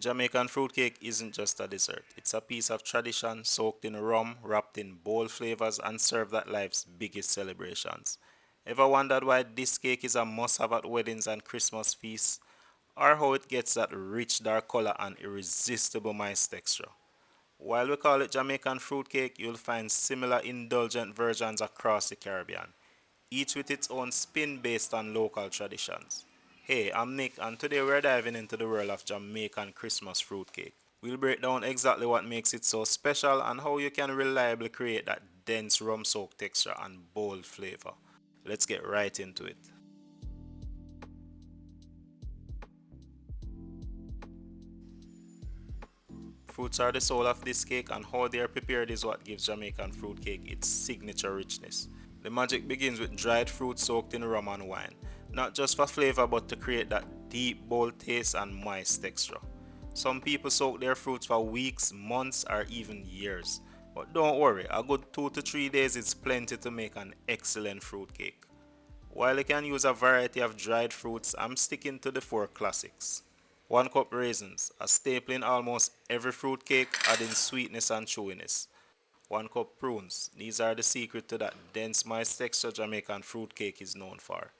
Jamaican fruitcake isn't just a dessert, it's a piece of tradition soaked in rum, wrapped in bold flavors, and served at life's biggest celebrations. Ever wondered why this cake is a must have at weddings and Christmas feasts? Or how it gets that rich dark color and irresistible moist texture? While we call it Jamaican fruitcake, you'll find similar indulgent versions across the Caribbean, each with its own spin based on local traditions. Hey, I'm Nick, and today we're diving into the world of Jamaican Christmas fruitcake. We'll break down exactly what makes it so special and how you can reliably create that dense rum soaked texture and bold flavor. Let's get right into it. Fruits are the soul of this cake, and how they are prepared is what gives Jamaican fruitcake its signature richness. The magic begins with dried fruit soaked in rum and wine, not just for flavor but to create that deep, bold taste and moist texture. Some people soak their fruits for weeks, months, or even years. But don't worry, a good 2 to 3 days is plenty to make an excellent fruitcake. While you can use a variety of dried fruits, I'm sticking to the four classics. 1 cup raisins, a staple in almost every fruit cake, adding sweetness and chewiness. 1 cup prunes, these are the secret to that dense moist texture Jamaican fruit cake is known for.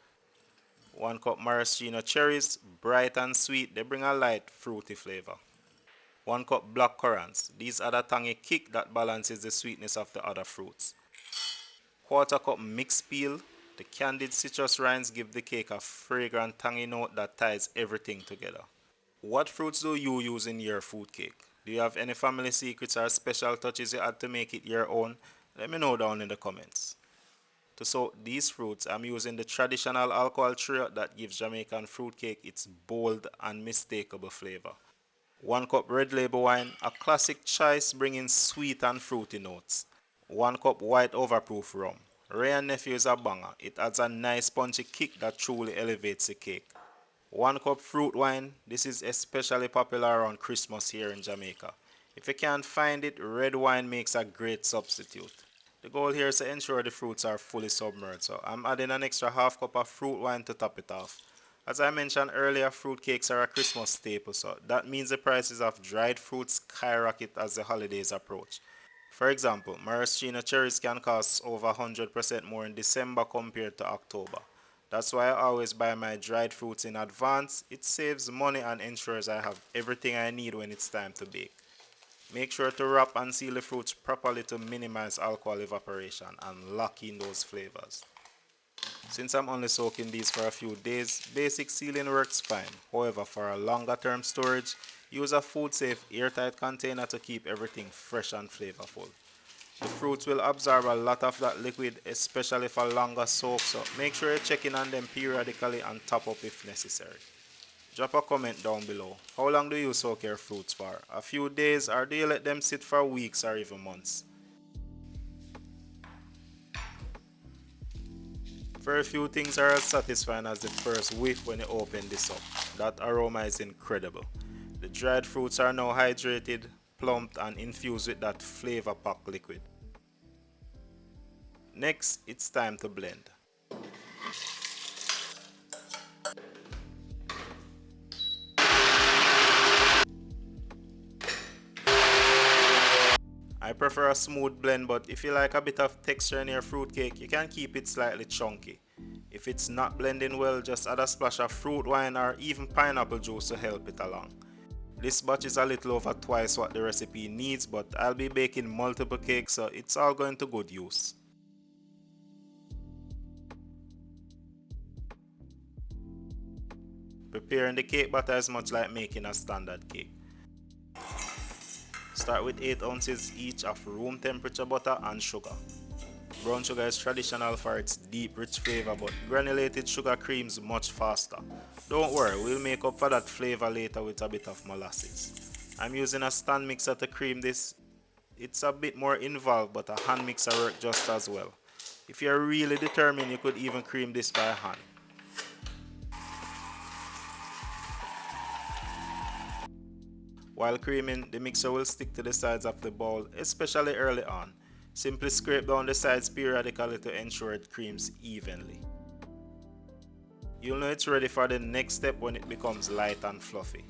1 cup maraschino cherries, bright and sweet, they bring a light fruity flavor. 1 cup black currants, these add a tangy kick that balances the sweetness of the other fruits. Quarter cup mixed peel, the candied citrus rinds give the cake a fragrant tangy note that ties everything together. What fruits do you use in your food cake? Do you have any family secrets or special touches you add to make it your own? Let me know down in the comments. To soak these fruits, I'm using the traditional alcohol trio that gives Jamaican fruit cake its bold and mistakable flavor. 1 cup red label wine, a classic choice bringing sweet and fruity notes. 1 cup white overproof rum. Wray and Nephew is a banger. It adds a nice punchy kick that truly elevates the cake. 1 cup fruit wine. This is especially popular around Christmas here in Jamaica. If you can't find it, red wine makes a great substitute. The goal here is to ensure the fruits are fully submerged, so I'm adding an extra half cup of fruit wine to top it off. As I mentioned earlier, fruit cakes are a Christmas staple, so that means the prices of dried fruits skyrocket as the holidays approach. For example, maraschino cherries can cost over 100% more in December compared to October. That's why I always buy my dried fruits in advance. It saves money and ensures I have everything I need when it's time to bake. Make sure to wrap and seal the fruits properly to minimize alcohol evaporation and lock in those flavors. Since I'm only soaking these for a few days, basic sealing works fine. However, for a longer term storage, use a food safe airtight container to keep everything fresh and flavorful. The fruits will absorb a lot of that liquid, especially for longer soaks, so make sure you check in on them periodically and top up if necessary. Drop a comment down below. How long do you soak your fruits for? A few days, or do you let them sit for weeks or even months? Very few things are as satisfying as the first whiff when you open this up. That aroma is incredible. The dried fruits are now hydrated, plumped, and infused with that flavor packed liquid. Next, it's time to blend. I prefer a smooth blend, but if you like a bit of texture in your fruitcake, you can keep it slightly chunky. If it's not blending well, just add a splash of fruit wine or even pineapple juice to help it along. This batch is a little over twice what the recipe needs, but I'll be baking multiple cakes, so it's all going to good use. Preparing the cake batter is much like making a standard cake. Start with 8 ounces each of room temperature butter and sugar. Brown sugar is traditional for its deep, rich flavor, but granulated sugar creams much faster. Don't worry, we'll make up for that flavor later with a bit of molasses. I'm using a stand mixer to cream this. It's a bit more involved, but a hand mixer works just as well. If you're really determined, you could even cream this by hand. While creaming, the mixer will stick to the sides of the bowl, especially early on. Simply scrape down the sides periodically to ensure it creams evenly. You'll know it's ready for the next step when it becomes light and fluffy.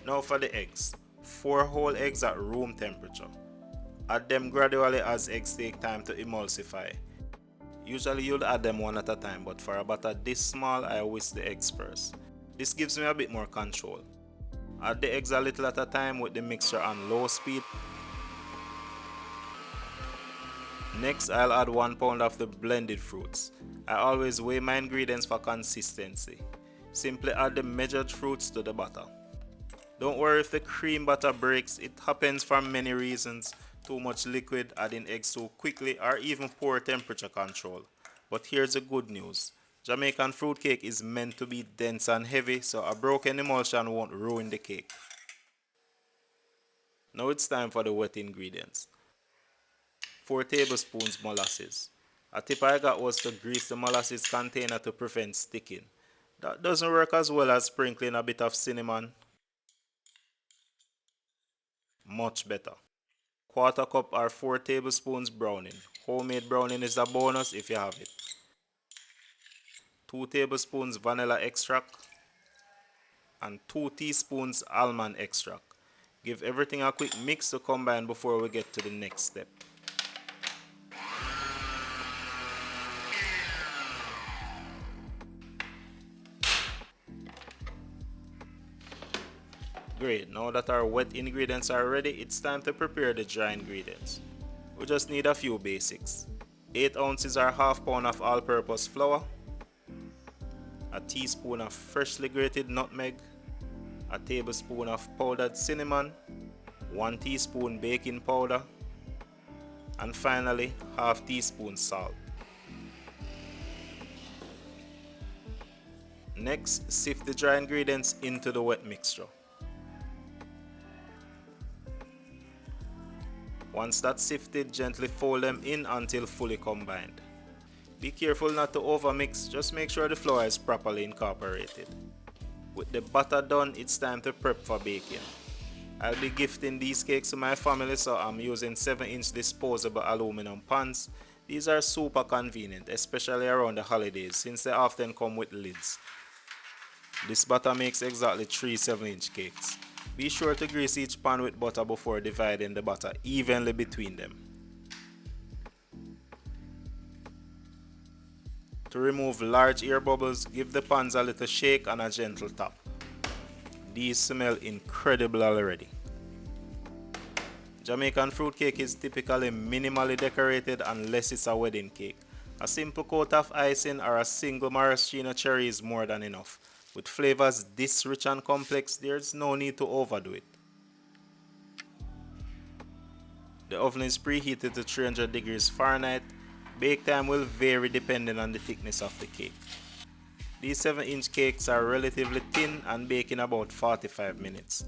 Now for the eggs. 4 whole eggs at room temperature. Add them gradually as eggs take time to emulsify. Usually you'll add them one at a time, but for a batter this small I whisk the eggs first. This gives me a bit more control. Add the eggs a little at a time with the mixture on low speed. Next I'll add 1 pound of the blended fruits. I always weigh my ingredients for consistency. Simply add the measured fruits to the batter. Don't worry if the cream butter breaks, it happens for many reasons. Too much liquid, adding eggs too quickly, or even poor temperature control. But here's the good news. Jamaican fruitcake is meant to be dense and heavy, so a broken emulsion won't ruin the cake. Now it's time for the wet ingredients. 4 tablespoons molasses. A tip I got was to grease the molasses container to prevent sticking. That doesn't work as well as sprinkling a bit of cinnamon. Much better. Quarter cup or 4 tablespoons browning. Homemade browning is a bonus if you have it. 2 tablespoons vanilla extract and 2 teaspoons almond extract. Give everything a quick mix to combine before we get to the next step. Great, now that our wet ingredients are ready, it's time to prepare the dry ingredients. We just need a few basics. 8 ounces or half pound of all-purpose flour, a teaspoon of freshly grated nutmeg, a tablespoon of powdered cinnamon, 1 teaspoon baking powder, and finally half teaspoon salt. Next, sift the dry ingredients into the wet mixture. Once that's sifted, gently fold them in until fully combined. Be careful not to overmix, just make sure the flour is properly incorporated. With the batter done, it's time to prep for baking. I'll be gifting these cakes to my family, so I'm using 7-inch disposable aluminum pans. These are super convenient, especially around the holidays since they often come with lids. This batter makes exactly 3 7-inch cakes. Be sure to grease each pan with butter before dividing the batter evenly between them. To remove large air bubbles, give the pans a little shake and a gentle tap. These smell incredible already. Jamaican fruitcake is typically minimally decorated unless it's a wedding cake. A simple coat of icing or a single maraschino cherry is more than enough. With flavors this rich and complex, there's no need to overdo it. The oven is preheated to 300 degrees Fahrenheit. Bake time will vary depending on the thickness of the cake. These 7-inch cakes are relatively thin and bake in about 45 minutes.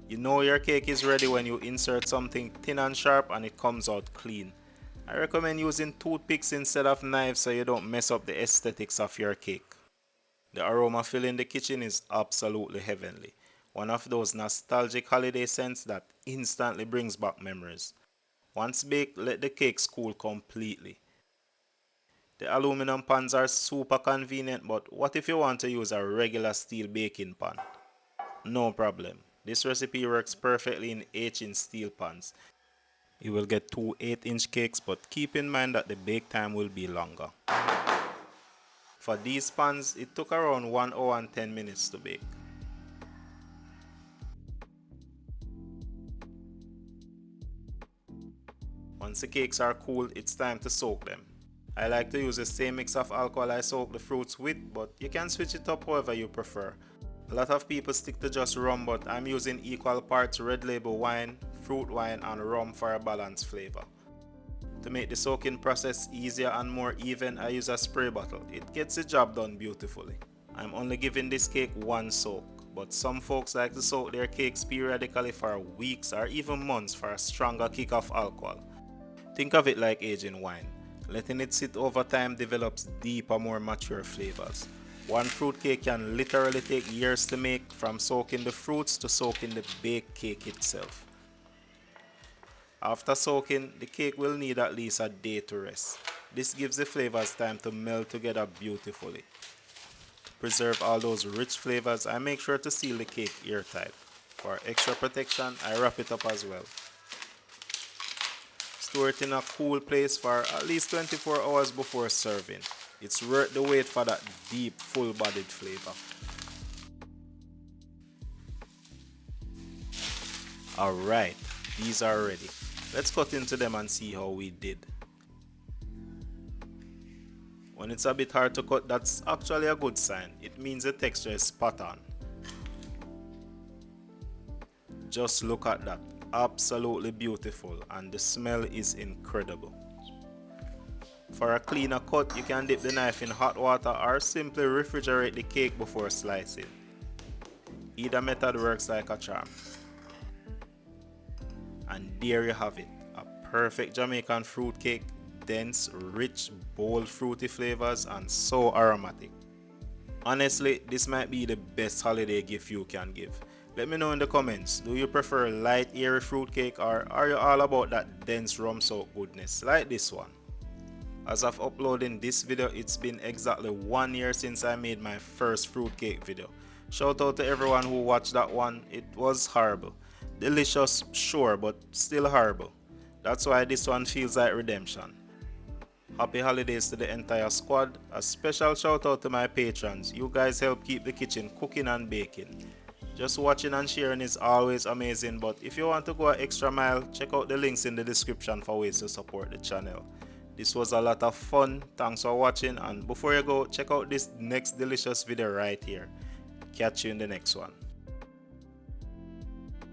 You know your cake is ready when you insert something thin and sharp and it comes out clean. I recommend using toothpicks instead of knives so you don't mess up the aesthetics of your cake. The aroma filling the kitchen is absolutely heavenly. One of those nostalgic holiday scents that instantly brings back memories. Once baked, let the cakes cool completely. The aluminum pans are super convenient, but what if you want to use a regular steel baking pan? No problem. This recipe works perfectly in 8-inch steel pans. You will get 2 8-inch cakes, but keep in mind that the bake time will be longer. For these pans, it took around 1 hour and 10 minutes to bake. Once the cakes are cool, it's time to soak them. I like to use the same mix of alcohol I soak the fruits with, but you can switch it up however you prefer. A lot of people stick to just rum, but I'm using equal parts red label wine, fruit wine, and rum for a balanced flavor. To make the soaking process easier and more even, I use a spray bottle. It gets the job done beautifully. I'm only giving this cake 1 soak, but some folks like to soak their cakes periodically for weeks or even months for a stronger kick of alcohol. Think of it like aging wine. Letting it sit over time develops deeper, more mature flavors. One fruit cake can literally take years to make, from soaking the fruits to soaking the baked cake itself. After soaking, the cake will need at least a day to rest. This gives the flavors time to meld together beautifully. To preserve all those rich flavors, I make sure to seal the cake airtight. For extra protection, I wrap it up as well. Store it in a cool place for at least 24 hours before serving. It's worth the wait for that deep, full-bodied flavor. Alright, these are ready. Let's cut into them and see how we did. When it's a bit hard to cut, that's actually a good sign. It means the texture is spot on. Just look at that. Absolutely beautiful, and the smell is incredible. For a cleaner cut, you can dip the knife in hot water or simply refrigerate the cake before slicing. Either method works like a charm. And there you have it, a perfect Jamaican fruit cake, dense, rich, bold fruity flavors and so aromatic. Honestly, this might be the best holiday gift you can give. Let me know in the comments, do you prefer light airy fruitcake or are you all about that dense rum-soaked goodness like this one? As of uploading this video, it's been exactly 1 year since I made my first fruitcake video. Shout out to everyone who watched that one, it was horrible. Delicious, sure, but still horrible. That's why this one feels like redemption. Happy holidays to the entire squad. A special shout out to my patrons. You guys help keep the kitchen cooking and baking. Just watching and sharing is always amazing, but if you want to go an extra mile, check out the links in the description for ways to support the channel. This was a lot of fun. Thanks for watching, and before you go, check out this next delicious video right here. Catch you in the next one.